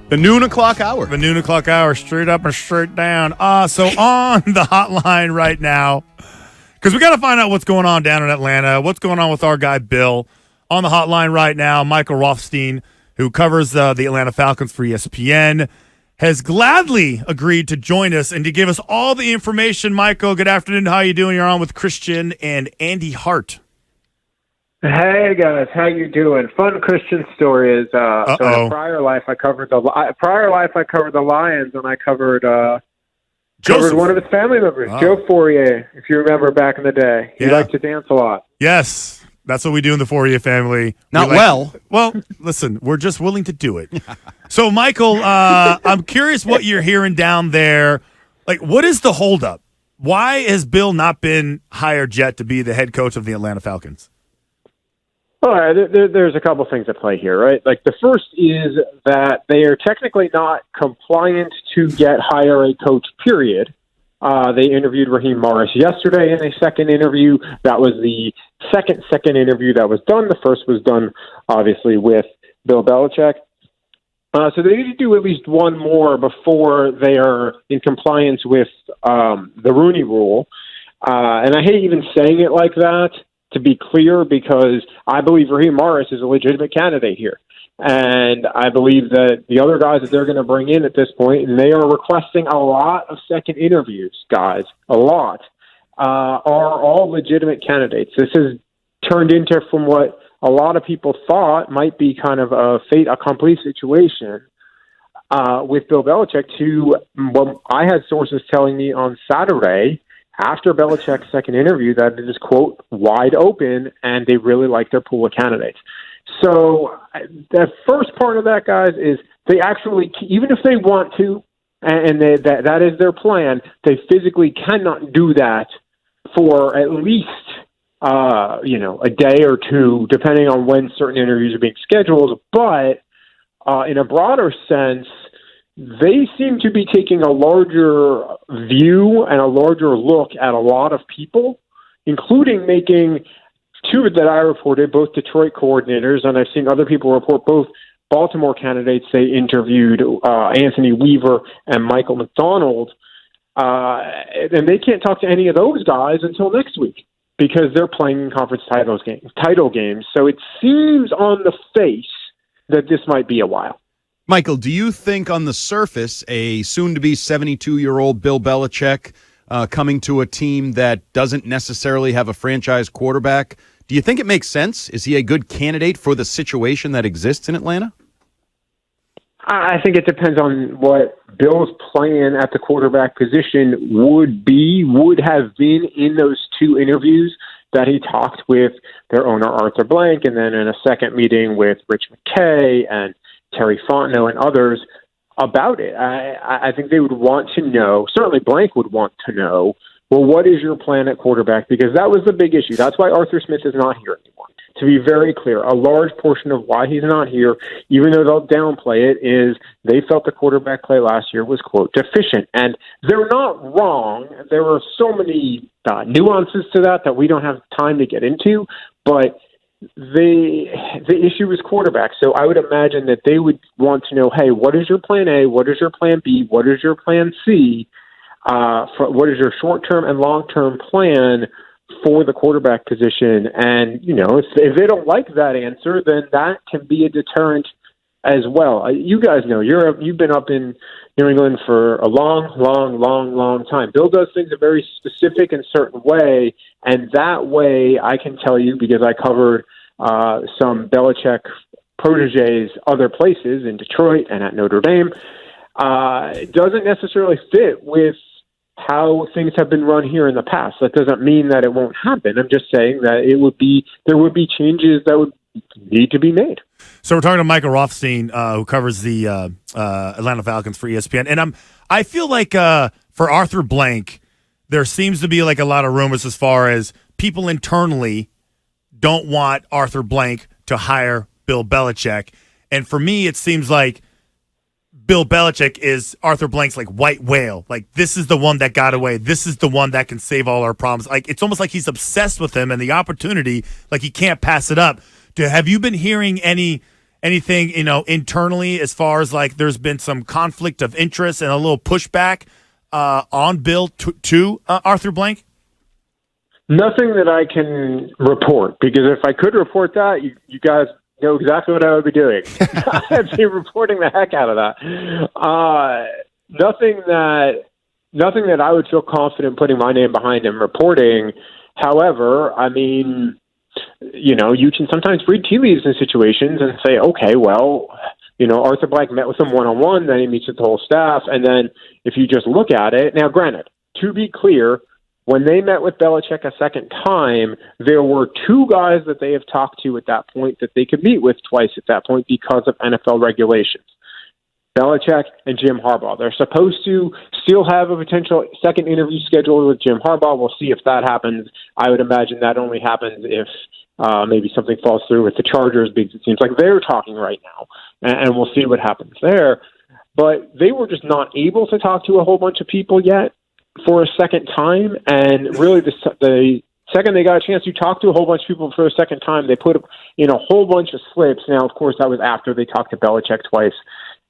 The noon o'clock hour. The noon o'clock hour, straight up and straight down. So on the hotline right now, because we got to find out what's going on down in Atlanta, what's going on with our guy Bill. On the hotline right now, Michael Rothstein, who covers the Atlanta Falcons for ESPN, has gladly agreed to join us and to give us all the information. Michael, good afternoon. How you doing? You're on with Christian and Andy Hart. Hey guys, how you doing? Fun Christian story is so in a prior life I covered the Lions, and I covered one of his family members, Joe Fourier, if you remember back in the day. He liked to dance a lot. Yes, that's what we do in the Fourier family. Well, listen, we're just willing to do it. So, Michael, I'm curious what you're hearing down there. Like, what is the holdup? Why has Bill not been hired yet to be the head coach of the Atlanta Falcons? All right, there's a couple things at play here, right? Like the first is that they are technically not compliant to hire a coach, period. They interviewed Raheem Morris yesterday in a second interview. That was the second interview that was done. The first was done, obviously, with Bill Belichick. So they need to do at least one more before they are in compliance with the Rooney Rule. And I hate even saying it like that, to be clear, because I believe Raheem Morris is a legitimate candidate here. And I believe that the other guys that they're going to bring in at this point, and they are requesting a lot of second interviews, guys, a lot, are all legitimate candidates. This has turned into, from what a lot of people thought might be kind of a fait accompli situation with Bill Belichick, to what I had sources telling me on Saturday after Belichick's second interview that it is, quote, wide open, and they really like their pool of candidates. So the first part of that, guys, is they actually, even if they want to, and that is their plan, they physically cannot do that for at least, a day or two, depending on when certain interviews are being scheduled. But in a broader sense, they seem to be taking a larger view and a larger look at a lot of people, including making two that I reported, both Detroit coordinators, and I've seen other people report both Baltimore candidates they interviewed, Anthony Weaver and Michael McDonald, and they can't talk to any of those guys until next week because they're playing conference title games. So it seems on the face that this might be a while. Michael, do you think on the surface a soon-to-be 72-year-old Bill Belichick coming to a team that doesn't necessarily have a franchise quarterback, do you think it makes sense? Is he a good candidate for the situation that exists in Atlanta? I think it depends on what Bill's plan at the quarterback position would have been in those two interviews that he talked with their owner, Arthur Blank, and then in a second meeting with Rich McKay and Terry Fontenot and others about it. I think they would want to know, certainly Blank would want to know, well, what is your plan at quarterback? Because that was the big issue. That's why Arthur Smith is not here anymore. To be very clear, a large portion of why he's not here, even though they'll downplay it, is they felt the quarterback play last year was, quote, deficient. And they're not wrong. There are so many nuances to that we don't have time to get into, but the issue is quarterback. So I would imagine that they would want to know, hey, what is your plan A? What is your plan B? What is your plan C? What is your short-term and long-term plan for the quarterback position? And, if they don't like that answer, then that can be a deterrent as well. You guys know, you've been up in New England for a long time. Bill does things a very specific and certain way, and that way I can tell you, because I covered some Belichick proteges other places in Detroit and at Notre Dame, it doesn't necessarily fit with how things have been run here in the past. That doesn't mean that it won't happen. I'm just saying that there would be changes that would need to be made. So we're talking to Michael Rothstein, who covers the Atlanta Falcons for ESPN, and I feel like for Arthur Blank, there seems to be like a lot of rumors as far as people internally don't want Arthur Blank to hire Bill Belichick, and for me, it seems like Bill Belichick is Arthur Blank's like white whale. Like, this is the one that got away. This is the one that can save all our problems. Like, it's almost like he's obsessed with him and the opportunity, like he can't pass it up. Have you been hearing any anything, internally as far as like there's been some conflict of interest and a little pushback on Bill to Arthur Blank? Nothing that I can report, because if I could report that, you guys know exactly what I would be doing. I'd be reporting the heck out of that. Nothing that I would feel confident putting my name behind and reporting. However, I mean, you can sometimes read tea leaves in situations and say, okay, well, Arthur Blank met with him one-on-one, then he meets with the whole staff, and then if you just look at it, now granted, to be clear, when they met with Belichick a second time, there were two guys that they have talked to at that point that they could meet with twice at that point because of NFL regulations. Belichick and Jim Harbaugh. They're supposed to still have a potential second interview scheduled with Jim Harbaugh. We'll see if that happens. I would imagine that only happens if maybe something falls through with the Chargers, because it seems like they're talking right now, and we'll see what happens there. But they were just not able to talk to a whole bunch of people yet for a second time, and really the second they got a chance to talk to a whole bunch of people for a second time, they put in a whole bunch of slips. Now, of course, that was after they talked to Belichick twice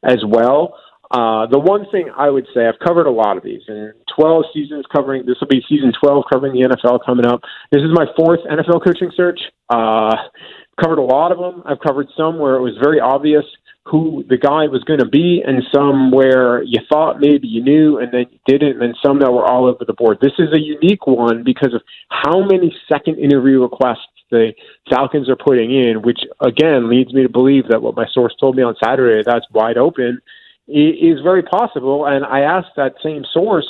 as well. The one thing I would say, I've covered a lot of these, and 12 seasons covering, this will be season 12 covering the NFL coming up. This is my fourth NFL coaching search. Covered a lot of them. I've covered some where it was very obvious who the guy was going to be, and some where you thought maybe you knew and then you didn't, and then some that were all over the board. This is a unique one because of how many second interview requests the Falcons are putting in, which, again, leads me to believe that what my source told me on Saturday, that's wide open, is very possible. And I asked that same source,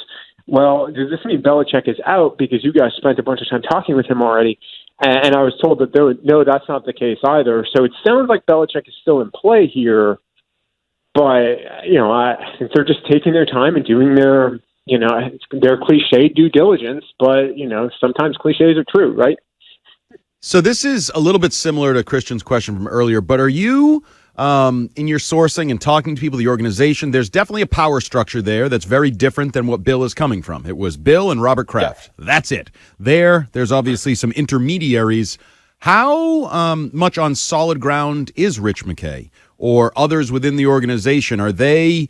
well, does this mean Belichick is out because you guys spent a bunch of time talking with him already? And I was told that no, that's not the case either. So it sounds like Belichick is still in play here, but I think they're just taking their time and doing their cliche due diligence. But sometimes cliches are true, right? So this is a little bit similar to Christian's question from earlier, but are you in your sourcing and talking to people, the organization, there's definitely a power structure there that's very different than what Bill is coming from. It was Bill and Robert Kraft. Yeah. That's it. There's obviously some intermediaries. How much on solid ground is Rich McKay or others within the organization? Are they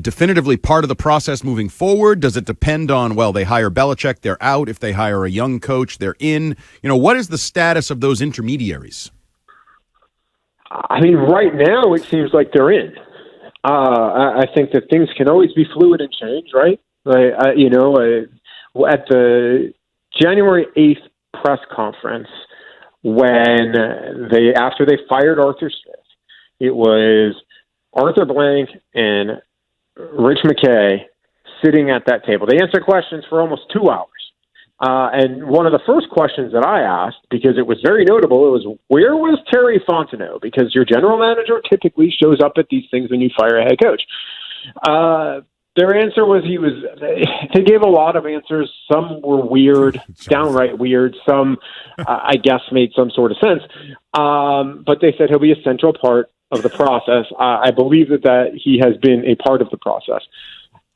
definitively part of the process moving forward? Does it depend on, well, they hire Belichick, they're out. If they hire a young coach, they're in. What is the status of those intermediaries? I mean, right now it seems like they're in. I think that things can always be fluid and change, right? At the January 8th press conference, after they fired Arthur Smith, it was Arthur Blank and Rich McKay sitting at that table. They answered questions for almost 2 hours. And one of the first questions that I asked, because it was very notable, it was, where was Terry Fontenot? Because your general manager typically shows up at these things when you fire a head coach. Their answer was they gave a lot of answers. Some were weird, downright weird. Some, I guess, made some sort of sense. But they said he'll be a central part of the process. I believe that he has been a part of the process.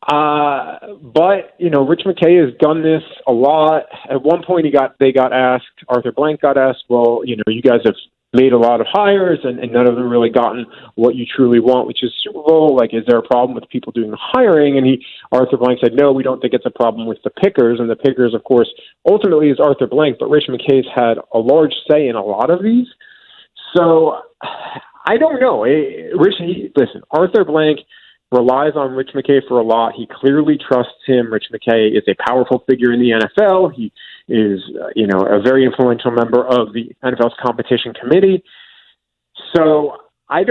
But Rich McKay has done this a lot. At one point, they got asked. Arthur Blank got asked, well, you guys have made a lot of hires, and none of them really gotten what you truly want, which is Super Bowl. Like, is there a problem with people doing the hiring? And Arthur Blank said, no, we don't think it's a problem with the pickers. And the pickers, of course, ultimately is Arthur Blank, but Rich McKay's had a large say in a lot of these. So I don't know. Listen, Arthur Blank relies on Rich McKay for a lot. He clearly trusts him. Rich McKay is a powerful figure in the NFL. He is, a very influential member of the NFL's competition committee. So I'm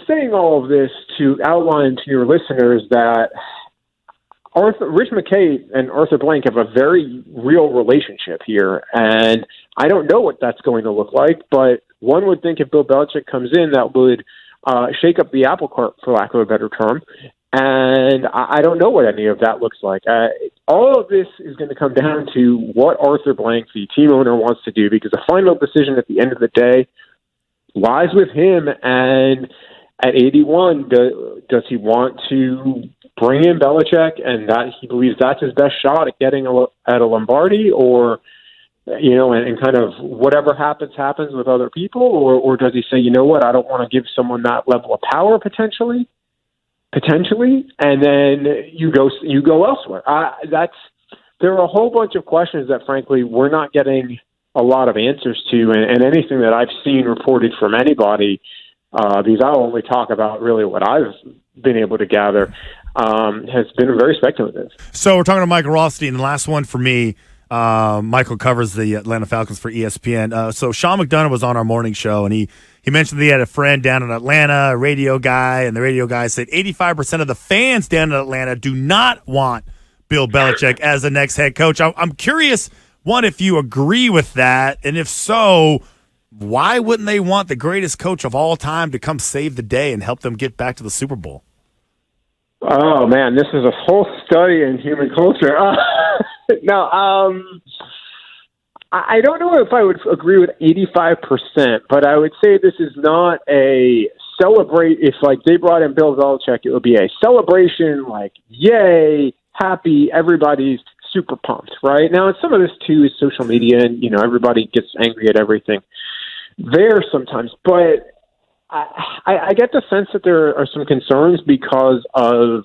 saying all of this to outline to your listeners that Rich McKay and Arthur Blank have a very real relationship here, and I don't know what that's going to look like, but one would think if Bill Belichick comes in, that would shake up the apple cart, for lack of a better term. And I don't know what any of that looks like. All of this is going to come down to what Arthur Blank, the team owner, wants to do, because the final decision at the end of the day lies with him. And at 81, does he want to bring in Belichick and that he believes that's his best shot at getting at a Lombardi, or and kind of whatever happens with other people, or does he say, you know what, I don't want to give someone that level of power potentially, and then you go elsewhere. There are a whole bunch of questions that, frankly, we're not getting a lot of answers to, and anything that I've seen reported from anybody, because I'll only talk about really what I've been able to gather, has been very speculative. So we're talking to Michael Rothstein. The last one for me. Michael covers the Atlanta Falcons for ESPN. So Sean McDonough was on our morning show, and he mentioned that he had a friend down in Atlanta, a radio guy, and the radio guy said 85% of the fans down in Atlanta do not want Bill Belichick as the next head coach. I'm curious, one, if you agree with that, and if so, why wouldn't they want the greatest coach of all time to come save the day and help them get back to the Super Bowl? Oh, man, this is a whole study in human culture. I don't know if I would agree with 85%, but I would say this is not a celebrate. If, like, they brought in Bill Belichick, it would be a celebration, like, yay, happy, everybody's super pumped, right? Now, and some of this, too, is social media, and, everybody gets angry at everything there sometimes, but I get the sense that there are some concerns because of,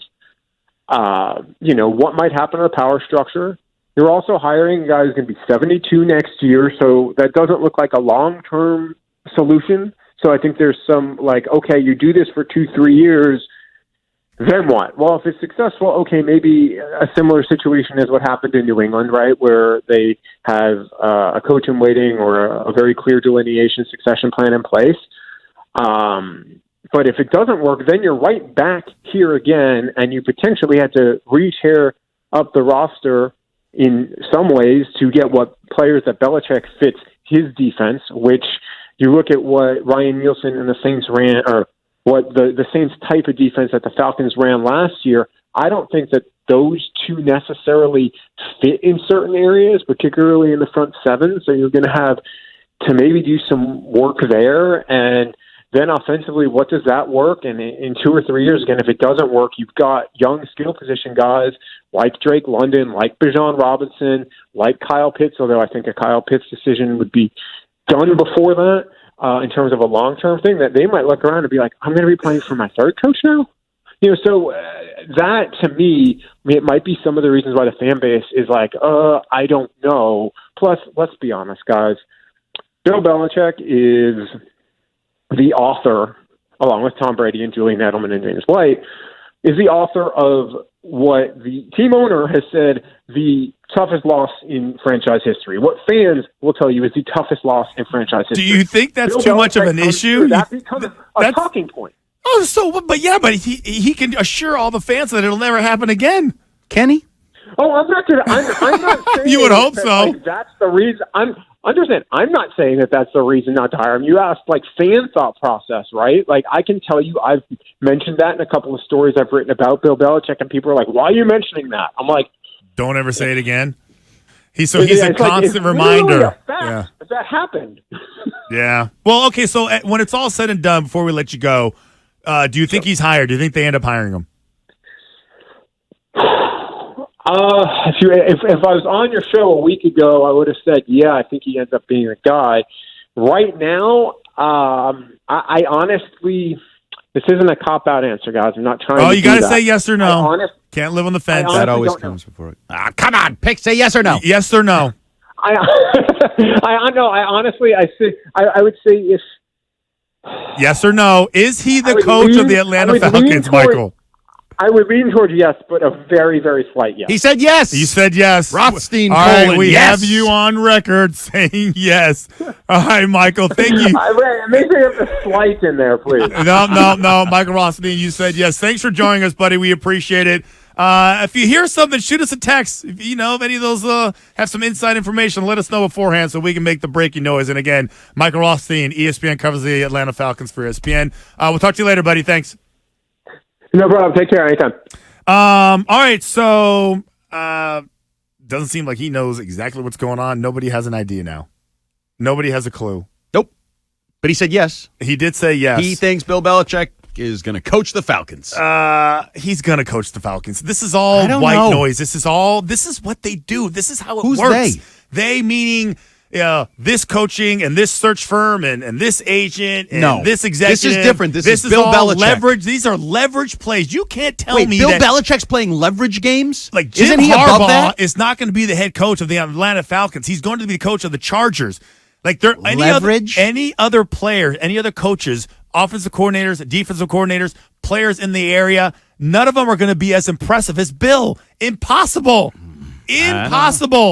what might happen to the power structure. You're also hiring a guy who's going to be 72 next year, so that doesn't look like a long-term solution. So I think there's some, like, okay, you do this for 2-3 years, then what? Well, if it's successful, okay, maybe a similar situation is what happened in New England, right, where they have a coach in waiting or a very clear delineation succession plan in place. But if it doesn't work, then you're right back here again, and you potentially had to re-tear up the roster in some ways to get what players that Belichick fits his defense, which you look at what Ryan Nielsen and the Saints ran, or what the Saints type of defense that the Falcons ran last year. I don't think that those two necessarily fit in certain areas, particularly in the front seven. So you're going to have to maybe do some work there. And then offensively, what does that work? And in 2 or 3 years, again, if it doesn't work, you've got young skill position guys like Drake London, like Bijan Robinson, like Kyle Pitts, although I think a Kyle Pitts decision would be done before that in terms of a long-term thing, that they might look around and be like, I'm going to be playing for my third coach now? So that, to me, it might be some of the reasons why the fan base is like, I don't know. Plus, let's be honest, guys. Bill Belichick is the author, along with Tom Brady and Julian Edelman and James White, is the author of what the team owner has said the toughest loss in franchise history. What fans will tell you is the toughest loss in franchise history. Do you think that's Bill too much of an issue? That becomes a talking point. Oh, but he can assure all the fans that it'll never happen again. Can he? Oh, I'm not saying you would hope so. Like, that's the reason. Understand, I'm not saying that that's the reason not to hire him. You asked, like, fan thought process, right? Like, I can tell you I've mentioned that in a couple of stories I've written about Bill Belichick, and people are like, why are you mentioning that? I'm like, don't ever say it again. He's a constant reminder. Yeah. That happened. Yeah. Well, okay, so when it's all said and done, before we let you go, do you think he's hired? Do you think they end up hiring him? If I was on your show a week ago, I would have said, yeah, I think he ends up being a guy. Right now, I honestly, this isn't a cop-out answer, guys. I'm not trying to you got to say yes or no. Can't live on the fence. That always comes before it. Come on, say yes or no. Yes or no. I would say if. Yes or no. Is he the coach of the Atlanta Falcons, Michael? I would lean towards yes, but a very, very slight yes. He said yes. You said yes. Rothstein. All right, we have you on record saying yes. All right, Michael, thank you. Make sure you have the slight in there, please. No. Michael Rothstein, you said yes. Thanks for joining us, buddy. We appreciate it. If you hear something, shoot us a text. If any of those have some inside information, let us know beforehand so we can make the breaking noise. And again, Michael Rothstein, ESPN covers the Atlanta Falcons for ESPN. We'll talk to you later, buddy. Thanks. No problem. Take care. Anytime. All right. So, doesn't seem like he knows exactly what's going on. Nobody has an idea now. Nobody has a clue. Nope. But he said yes. He did say yes. He thinks Bill Belichick is going to coach the Falcons. He's going to coach the Falcons. This is all white noise. This is what they do. This is how it works. Who's they? They meaning this coaching and this search firm and this agent and this executive. This is different. This is Bill all Belichick. leverage. These are leverage plays. You can't tell me Bill that Belichick's playing leverage games? like Jim Isn't he above Harbaugh that? is not going to be the head coach of the Atlanta Falcons. He's going to be the coach of the Chargers. Like Leverage? any other player, any other coaches, offensive coordinators, defensive coordinators, players in the area, none of them are going to be as impressive as Bill. Impossible. Impossible.